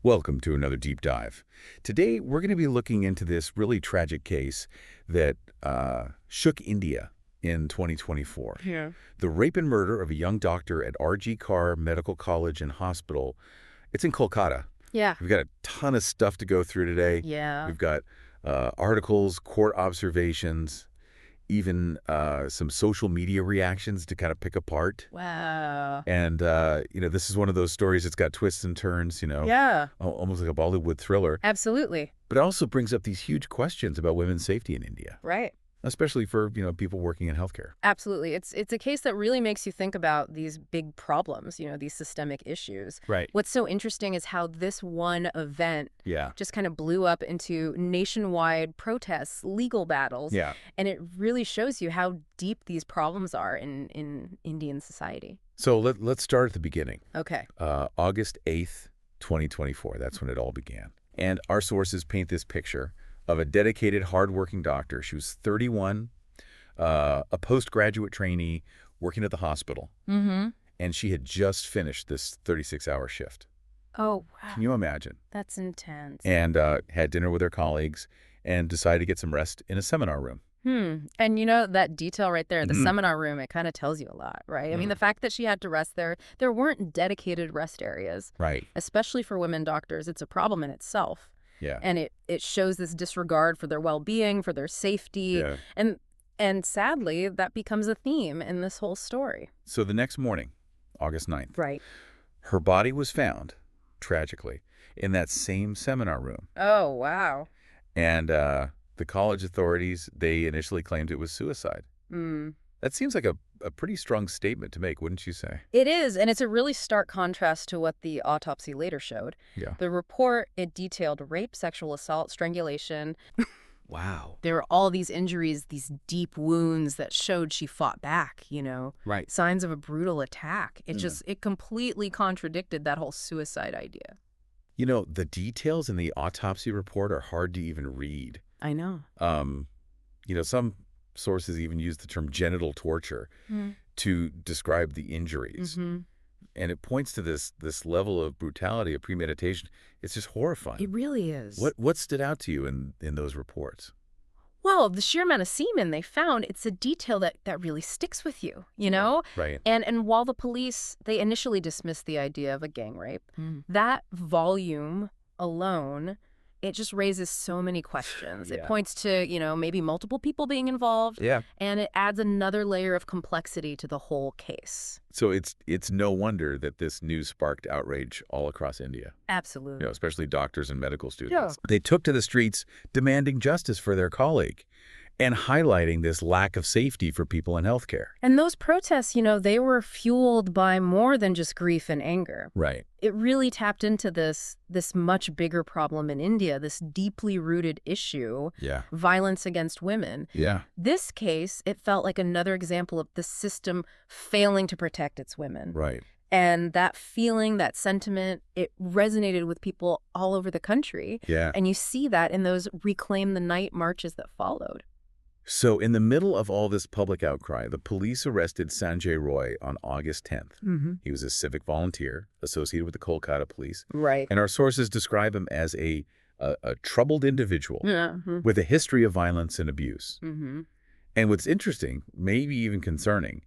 Welcome to another deep dive. Today, we're going to be looking into this really tragic case that shook India in 2024. Yeah. The rape and murder of a young doctor at RG Kar Medical College and Hospital. It's in Kolkata. Yeah. We've got a ton of stuff to go through today. Yeah. We've got articles, court observations, even some social media reactions to kind of pick apart. Wow. And, this is one of those stories that's got twists and turns, Yeah, almost like a Bollywood thriller. absolutely. But it also brings up these huge questions about women's safety in India, Right. especially for, people working in healthcare. Absolutely. It's a case that really makes you think about these big problems, these systemic issues. Right. What's so interesting is how this one event Yeah. just kind of blew up into nationwide protests, legal battles. Yeah. And it really shows you how deep these problems are in Indian society. So let's start at the beginning. Okay. August 8th, 2024. That's when it all began. And our sources paint this picture of a dedicated, hardworking doctor. She was 31, a postgraduate trainee working at the hospital. Mm-hmm. And she had just finished this 36-hour shift. Oh, wow. Can you imagine? That's intense. And had dinner with her colleagues and decided to get some rest in a seminar room. And that detail right there, the seminar room, it kind of tells you a lot, right? I mean, the fact that she had to rest there weren't dedicated rest areas. Right. Especially for women doctors, it's a problem in itself. Yeah. And it shows this disregard for their well-being, for their safety. Yeah. And sadly, that becomes a theme in this whole story. So the next morning, August 9th, Right. her body was found, tragically, in that same seminar room. Oh, wow. And the college authorities, they initially claimed it was suicide. That seems like a pretty strong statement to make, wouldn't you say? It is, and it's a really stark contrast to what the autopsy later showed. Yeah. The report, it detailed rape, sexual assault, strangulation. Wow. There were all these injuries, these deep wounds that showed she fought back, Right. signs of a brutal attack. It completely contradicted that whole suicide idea. The details in the autopsy report are hard to even read. I know. Some sources even use the term genital torture to describe the injuries. And it points to this level of brutality, of premeditation. It's just horrifying. It really is. What stood out to you in those reports? Well, the sheer amount of semen they found, it's a detail that really sticks with you, Right. And while the police, they initially dismissed the idea of a gang rape, that volume alone, it just raises so many questions. Yeah. It points to, maybe multiple people being involved. Yeah. And it adds another layer of complexity to the whole case. So it's no wonder that this news sparked outrage all across India. Absolutely. Especially doctors and medical students. Yeah. They took to the streets demanding justice for their colleague and highlighting this lack of safety for people in healthcare. And those protests, they were fueled by more than just grief and anger. Right. It really tapped into this much bigger problem in India, this deeply rooted issue, Yeah. violence against women. Yeah. This case, it felt like another example of the system failing to protect its women. Right. And that feeling, that sentiment, it resonated with people all over the country. Yeah. And you see that in those Reclaim the Night marches that followed. So in the middle of all this public outcry, the police arrested Sanjay Roy on August 10th. He was a civic volunteer associated with the Kolkata police. Right. And our sources describe him as a troubled individual Yeah. with a history of violence and abuse. Mm-hmm. And what's interesting, maybe even concerning,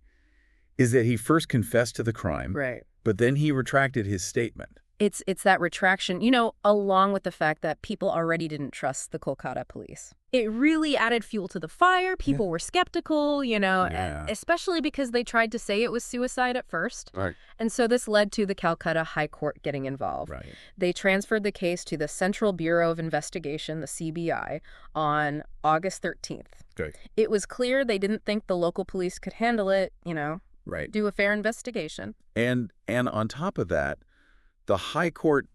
is that he first confessed to the crime, Right. but then he retracted his statement. It's that retraction, along with the fact that people already didn't trust the Kolkata police. It really added fuel to the fire. People were skeptical, Yeah. especially because they tried to say it was suicide at first. Right. And so this led to the Calcutta High Court getting involved. Right. They transferred the case to the Central Bureau of Investigation, the CBI, on August 13th. Okay. It was clear they didn't think the local police could handle it, Right. do a fair investigation. And on top of that, the High Court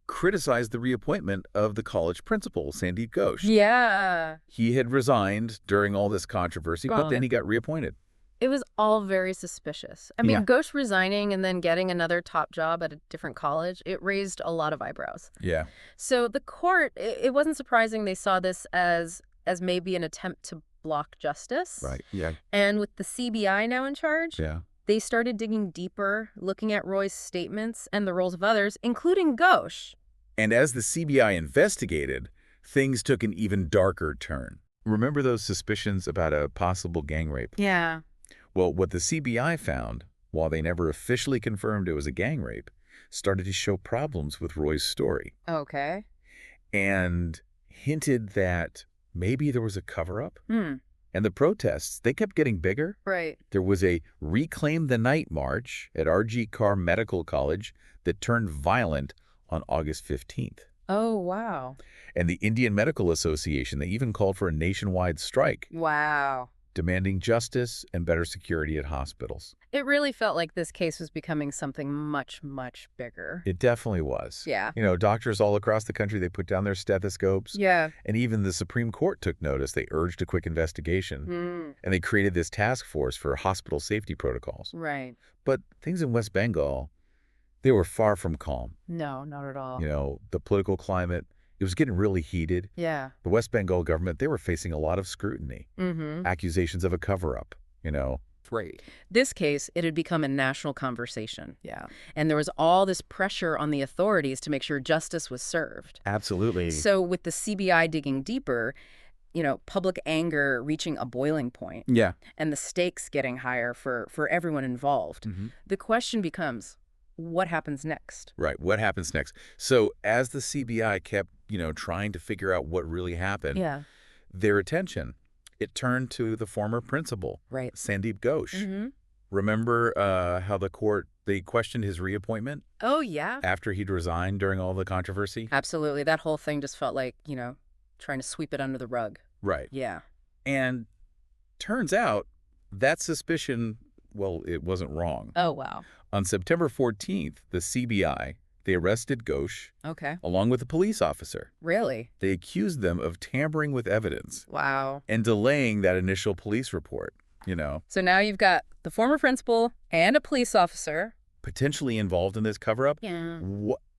criticized the reappointment of the college principal, Sandeep Ghosh. Yeah. He had resigned during all this controversy, but then he got reappointed. It was all very suspicious. I mean, Yeah. Ghosh resigning and then getting another top job at a different college, it raised a lot of eyebrows. Yeah. So the court, it wasn't surprising they saw this as maybe an attempt to block justice. Right. Yeah. And with the CBI now in charge, Yeah. they started digging deeper, looking at Roy's statements and the roles of others, including Ghosh. And as the CBI investigated, things took an even darker turn. Remember those suspicions about a possible gang rape? Yeah. Well, what the CBI found, while they never officially confirmed it was a gang rape, started to show problems with Roy's story Okay. and hinted that maybe there was a cover-up. Hmm. And the protests, they kept getting bigger. Right. There was a Reclaim the Night march at R.G. Carr Medical College that turned violent on August 15th. Oh, wow. And the Indian Medical Association, they even called for a nationwide strike, Wow. demanding justice and better security at hospitals. It really felt like this case was becoming something much, much bigger. It definitely was. Yeah. You know, doctors all across the country, they put down their stethoscopes. Yeah. And even the Supreme Court took notice. They urged a quick investigation. Mm. And they created this task force for hospital safety protocols. Right. But things in West Bengal, they were far from calm. No, not at all. You know, the political climate, it was getting really heated. Yeah. The West Bengal government, they were facing a lot of scrutiny. Mm-hmm. Accusations of a cover-up, you know. Right. This case, it had become a national conversation. Yeah. And there was all this pressure on the authorities to make sure justice was served. Absolutely. So with the CBI digging deeper, you know, public anger reaching a boiling point Yeah. and the stakes getting higher for everyone involved, the question becomes, what happens next? Right. What happens next? So as the CBI kept, trying to figure out what really happened, Yeah. their attention, it turned to the former principal, Right. Sandeep Ghosh. Mm-hmm. Remember how they questioned his reappointment Oh, yeah. after he'd resigned during all the controversy? Absolutely. That whole thing just felt like, trying to sweep it under the rug. Right. Yeah. And turns out that suspicion, well, it wasn't wrong. Oh, wow. On September 14th, the CBI, they arrested Ghosh Okay. along with a police officer. Really? They accused them of tampering with evidence Wow. and delaying that initial police report, So now you've got the former principal and a police officer. potentially involved in this cover-up. Yeah.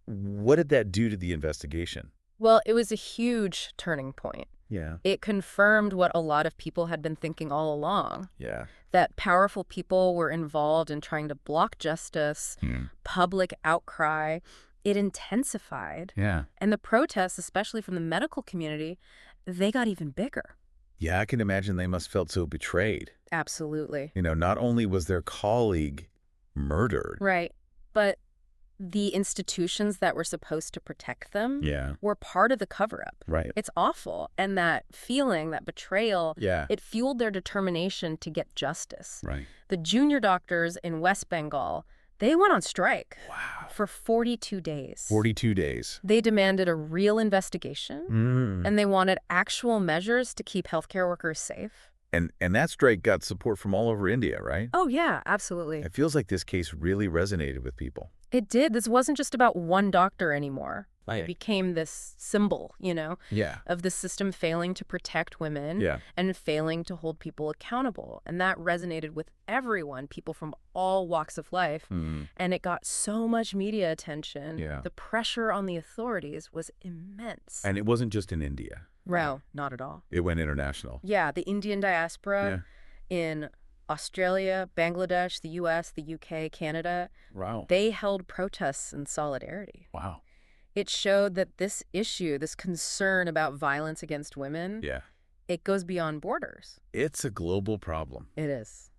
What did that do to the investigation? Well, it was a huge turning point. Yeah. It confirmed what a lot of people had been thinking all along, Yeah. that powerful people were involved in trying to block justice, public outcry. It intensified. Yeah. And the protests, especially from the medical community, they got even bigger. Yeah, I can imagine they must have felt so betrayed. Absolutely. Not only was their colleague murdered. Right. But the institutions that were supposed to protect them Yeah. were part of the cover-up. Right. It's awful. And that feeling, that betrayal, Yeah. it fueled their determination to get justice. Right. The junior doctors in West Bengal, they went on strike Wow. for 42 days. 42 days. They demanded a real investigation, and they wanted actual measures to keep healthcare workers safe. And that strike got support from all over India, right? Oh, yeah, absolutely. It feels like this case really resonated with people. It did. This wasn't just about one doctor anymore. It Right. became this symbol, Yeah. of the system failing to protect women Yeah. and failing to hold people accountable. And that resonated with everyone, people from all walks of life. And it got so much media attention. Yeah. The pressure on the authorities was immense. And it wasn't just in India. No, not at all. It went international. Yeah, the Indian diaspora in Australia, Bangladesh, the U.S., the U.K., Canada, Wow. they held protests in solidarity. Wow. It showed that this issue, this concern about violence against women, Yeah. it goes beyond borders. It's a global problem. It is.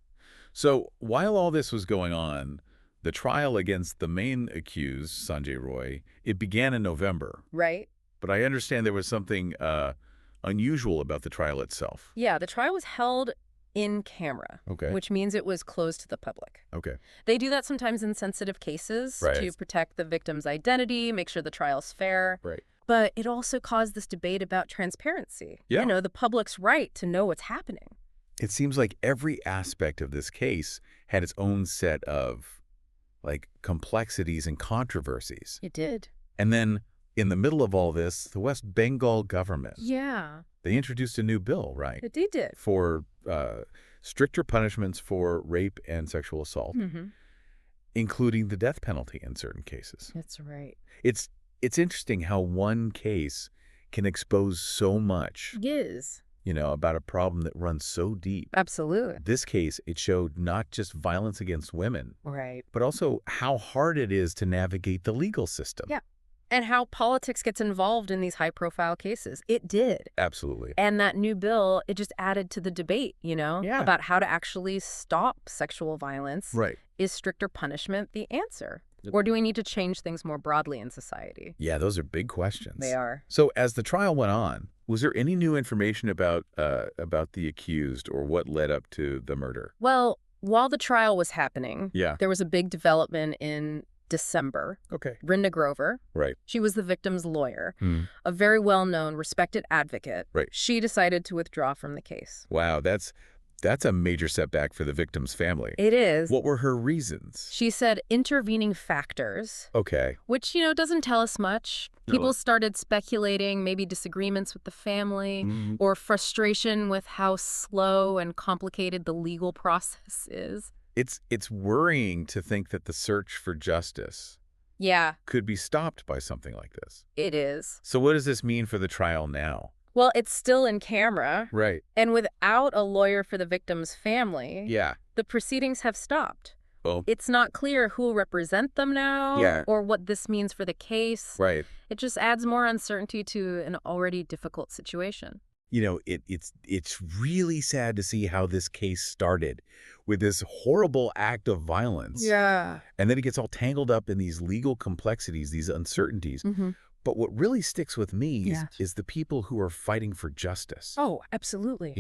So while all this was going on, the trial against the main accused, Sanjay Roy, it began in November. Right? But I understand there was something unusual about the trial itself. Yeah, the trial was held in camera, Okay. which means it was closed to the public. Okay. They do that sometimes in sensitive cases Right. to protect the victim's identity, make sure the trial's fair. Right. But it also caused this debate about transparency. Yeah. The public's right to know what's happening. It seems like every aspect of this case had its own set of, complexities and controversies. It did. And then, in the middle of all this, the West Bengal government, Yeah, they introduced a new bill, right? they did. For stricter punishments for rape and sexual assault, Mm-hmm. including the death penalty in certain cases. That's right. It's interesting how one case can expose so much, It is. about a problem that runs so deep. Absolutely. This case, it showed not just violence against women, Right. but also how hard it is to navigate the legal system. Yeah. And how politics gets involved in these high-profile cases. It did. Absolutely. And that new bill, it just added to the debate, Yeah. about how to actually stop sexual violence. Right. Is stricter punishment the answer? Yep. Or do we need to change things more broadly in society? Yeah, those are big questions. They are. So as the trial went on, was there any new information about the accused or what led up to the murder? Well, while the trial was happening, Yeah. there was a big development in December. Okay. Brenda Grover, Right. she was the victim's lawyer, Hmm. a very well-known, respected advocate. Right. She decided to withdraw from the case. Wow, that's a major setback for the victim's family. It is. What were her reasons? She said intervening factors, Okay. which, doesn't tell us much. No. People started speculating, maybe disagreements with the family Mhm. or frustration with how slow and complicated the legal process is. It's worrying to think that the search for justice Yeah, could be stopped by something like this. it is. So what does this mean for the trial now? Well, it's still in camera. Right. And without a lawyer for the victim's family, Yeah. the proceedings have stopped. Well, It's not clear who will represent them now Yeah. or what this means for the case. right. It just adds more uncertainty to an already difficult situation. It's really sad to see how this case started with this horrible act of violence. Yeah. And then it gets all tangled up in these legal complexities, these uncertainties. Mm-hmm. But what really sticks with me Yeah. is the people who are fighting for justice. Oh, absolutely.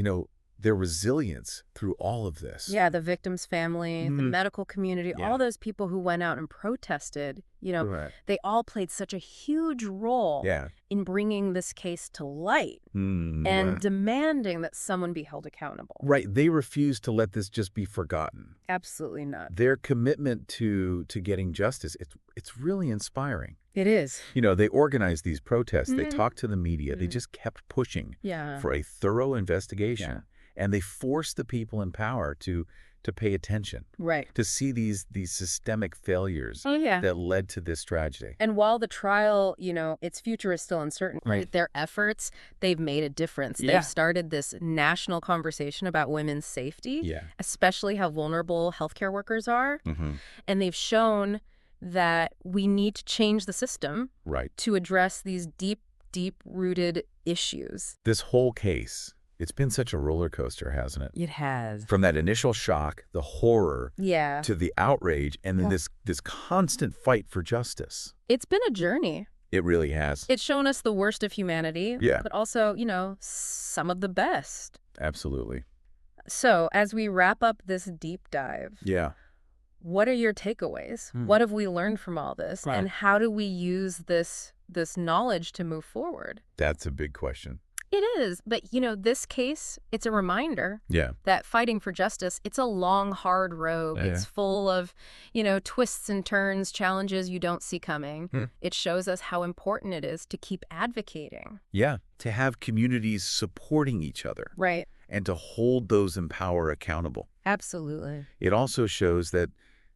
Their resilience through all of this. Yeah, the victim's family, the Mhm. medical community, Yeah. all those people who went out and protested, Right. they all played such a huge role Yeah. in bringing this case to light and Right. demanding that someone be held accountable. Right. They refuse to let this just be forgotten. Absolutely not. Their commitment to getting justice, it's really inspiring. It is. They organized these protests. They Mhm. talked to the media. They Mhm. just kept pushing Yeah. for a thorough investigation. Yeah. And they forced the people in power to pay attention, Right. to see these systemic failures Oh, yeah. that led to this tragedy. And while the trial, its future is still uncertain, Right. their efforts, they've made a difference. Yeah. They've started this national conversation about women's safety, Yeah. especially how vulnerable healthcare workers are. Mm-hmm. And they've shown that we need to change the system Right. to address these deep, deep-rooted issues. This whole case, it's been such a roller coaster, hasn't it? It has. From that initial shock, the horror, Yeah. to the outrage, and then Yeah. this constant fight for justice. It's been a journey. It really has. It's shown us the worst of humanity, Yeah. but also, some of the best. Absolutely. So, as we wrap up this deep dive, Yeah. what are your takeaways? Hmm. What have we learned from all this? Right. And how do we use this knowledge to move forward? That's a big question. It is. But, this case, it's a reminder Yeah. that fighting for justice, it's a long, hard road. Yeah. It's full of, twists and turns, challenges you don't see coming. Hmm. It shows us how important it is to keep advocating. Yeah. To have communities supporting each other Right. and to hold those in power accountable. Absolutely. It also shows that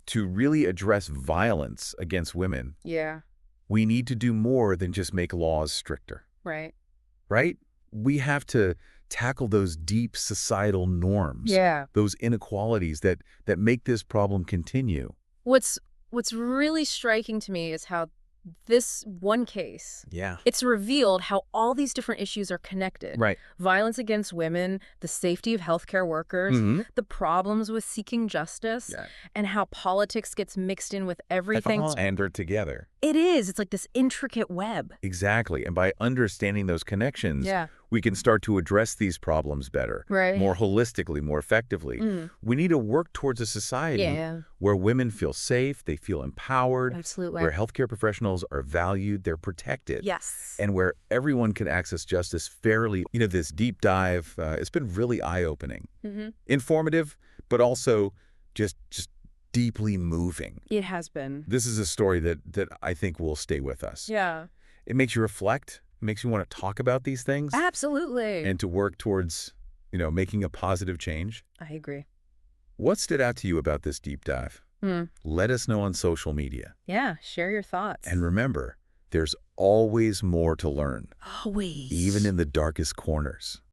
to really address violence against women, Yeah. we need to do more than just make laws stricter, Right. right? We have to tackle those deep societal norms, Yeah. those inequalities that make this problem continue. What's really striking to me is how this one case, Yeah. it's revealed how all these different issues are connected. Right. Violence against women, the safety of healthcare workers, Mhm. the problems with seeking justice, Yeah. and how politics gets mixed in with It's everything. all anchored together. It is. It's like this intricate web. Exactly. And by understanding those connections, Yeah. we can start to address these problems better, Right. more holistically, more effectively. Mm. We need to work towards a society Yeah. where women feel safe, they feel empowered, Absolutely. where healthcare professionals are valued, they're protected. Yes. And where everyone can access justice fairly. This deep dive, it's been really eye-opening, Mm-hmm. informative, but also just deeply moving. It has been. This is a story that I think will stay with us. Yeah. It makes you reflect, it makes you want to talk about these things Absolutely. and to work towards, making a positive change. I agree. What stood out to you about this deep dive? Mm. Let us know on social media. Yeah. Share your thoughts. And remember, there's always more to learn, always. even in the darkest corners.